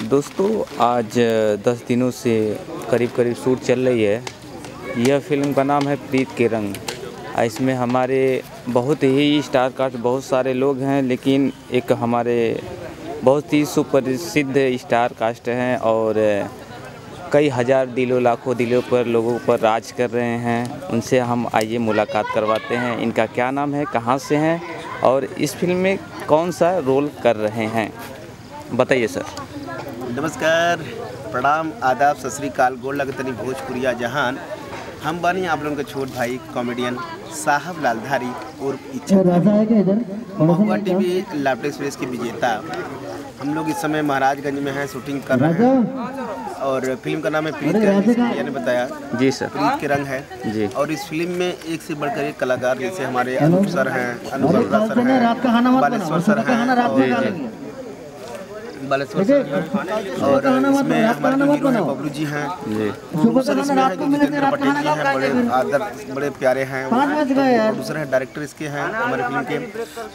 दोस्तों आज 10 दिनों से करीब शूट चल रही है। यह फिल्म का नाम है प्रीत के रंग। इसमें हमारे बहुत ही स्टार कास्ट बहुत सारे लोग हैं, लेकिन एक हमारे बहुत ही सुप्रसिद्ध स्टार कास्ट हैं और कई हज़ार दिलों लाखों दिलों पर लोगों पर राज कर रहे हैं। उनसे हम आइए मुलाकात करवाते हैं। इनका क्या नाम है, कहाँ से हैं और इस फिल्म में कौन सा रोल कर रहे हैं, बताइए सर। नमस्कार, प्रणाम, आदाब, सत श्री अकाल, गोड़ लगतनी भोजपुरिया जहान। हम बानी आप लोगों के छोट भाई कॉमेडियन साहब लालधारी और महुआ टीवी लैपटॉप एक्सप्रेस के विजेता। हम लोग इस समय महाराजगंज में हैं, शूटिंग कर रहे हैं और फिल्म का नाम है प्रीत के रंग, जैसे ने बताया। जी सर, प्रीत के रंग है जी। और इस फिल्म में एक से बढ़कर एक कलाकार, जैसे हमारे अनूप सर हैं, अनूप सर हैं, बालेश्वर सर हैं बालेश्वर सर हैं, और इसमें हमारे जो हीरो हैं बबलू जी हैं, प्रोड्यूसर इसमें है जितेंद्र पटेल जी हैं, बड़े आदर बड़े प्यारे हैं। प्रोड्यूसर है, डायरेक्टर इसके हैं हमारे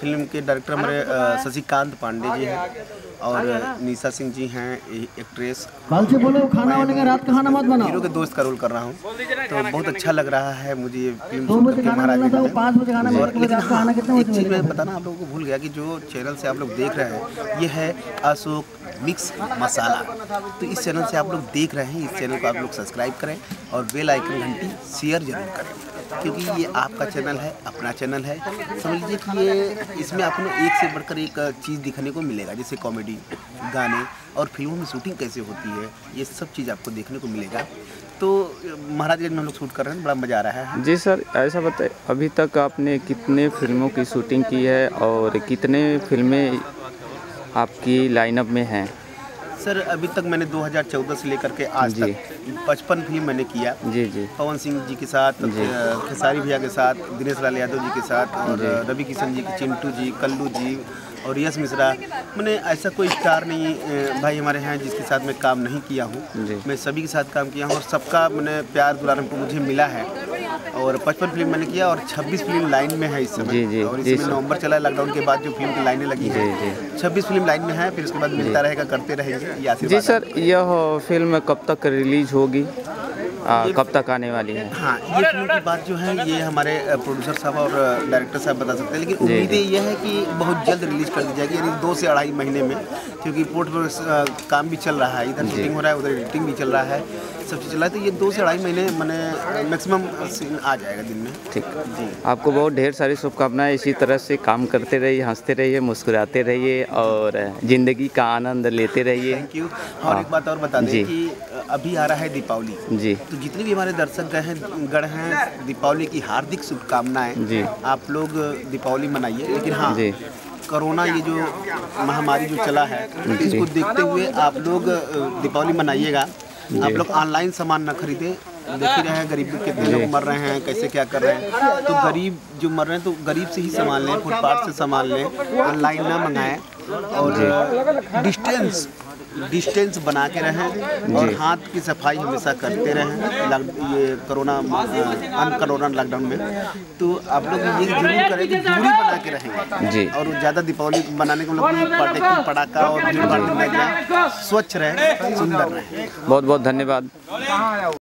फिल्म के डायरेक्टर हमारे शशिकांत पांडे जी हैं और निशा सिंह जी हैं एक्ट्रेस। हीरो के दोस्त का रोल कर रहा हूँ, तो बहुत अच्छा लग रहा है मुझे ये फिल्म महाराज में। और लेकिन एक चीज़ मैं बताना आप लोगों को भूल गया कि जो चैनल से आप लोग देख रहे हैं ये है अशोक मिक्स मसाला। तो इस चैनल से आप लोग देख रहे हैं, इस चैनल को आप लोग सब्सक्राइब करें और बेल आइकन घंटी शेयर जरूर करें, क्योंकि ये आपका चैनल है, अपना चैनल है। समझ लीजिए कि ये इसमें आपको एक से बढ़कर एक चीज़ दिखने को मिलेगा, जैसे कॉमेडी, गाने और फिल्मों में शूटिंग कैसे होती है, ये सब चीज़ आपको देखने को मिलेगा। तो महाराजगंज में हम लोग शूट कर रहे हैं, बड़ा मज़ा आ रहा है। जी सर, ऐसा बताइए अभी तक आपने कितने फिल्मों की शूटिंग की है और कितने फिल्में आपकी लाइनअप में हैं? सर अभी तक मैंने 2014 से लेकर के आज तक 55 फिल्म मैंने किया जी। पवन सिंह जी के साथ, खेसारी भैया के साथ, दिनेश लाल यादव जी के साथ और रवि किशन जी के, चिंटू जी, कल्लू जी और यश मिश्रा। मैंने ऐसा कोई स्टार नहीं भाई हमारे हैं जिसके साथ मैं काम नहीं किया हूँ। मैं सभी के साथ काम किया हूँ और सबका मैंने प्यार दुलार हमको मुझे मिला है। और 55 फिल्म मैंने किया और 26 फिल्म लाइन में है इस समय। और इसमें नवंबर चला है, लॉकडाउन के बाद जो फिल्म की लाइनें लगी हैं 26 फिल्म लाइन में है, फिर उसके बाद मिलता रहेगा, करते रहेंगे। जी सर, यह फिल्म कब तक रिलीज होगी, कब तक आने वाली है? हाँ, ये फिल्म की बात जो है ये हमारे प्रोड्यूसर साहब और डायरेक्टर साहब बता सकते हैं, लेकिन उम्मीदें ये है कि बहुत जल्द रिलीज कर दी जाएगी, यानी 2 से 2.5 महीने में, क्योंकि पोर्ट पर काम भी चल रहा है, इधर शूटिंग हो रहा है, उधर एडिटिंग भी चल रहा है, सब चीज़ चल रहा है। तो ये 2 से 2.5 महीने मैंने मैक्सिमम सीन आ जाएगा दिन में। ठीक जी, आपको बहुत ढेर सारी शुभकामनाएं। इसी तरह से काम करते रहिए, हंसते रहिए, मुस्कुराते रहिए और ज़िंदगी का आनंद लेते रहिए। Thank you. और एक बात और बता दें कि अभी आ रहा है दीपावली जी, तो जितने भी हमारे दर्शक गण हैं, दीपावली की हार्दिक शुभकामनाएं जी। आप लोग दीपावली मनाइए, लेकिन हाँ कोरोना ये जो महामारी जो चला है इसको देखते हुए आप लोग दीपावली मनाइएगा। आप लोग ऑनलाइन सामान न खरीदें, देख ही रहे हैं गरीब कितने लोग मर रहे हैं, कैसे क्या कर रहे हैं। तो गरीब जो मर रहे हैं तो गरीब से ही सामान लें, फुटपाथ से सामान लें, ऑनलाइन ना मंगाएं और डिस्टेंस बना के रहें और हाथ की सफाई हमेशा करते रहें। ये कोरोना लॉकडाउन में तो आप लोग ये जरूर करें कि दूरी बना के रहें जी। और ज़्यादा दीपावली बनाने के मतलब पटाखा और भीड़ भाड़ में स्वच्छ रहें, सुंदर रहें। बहुत बहुत धन्यवाद।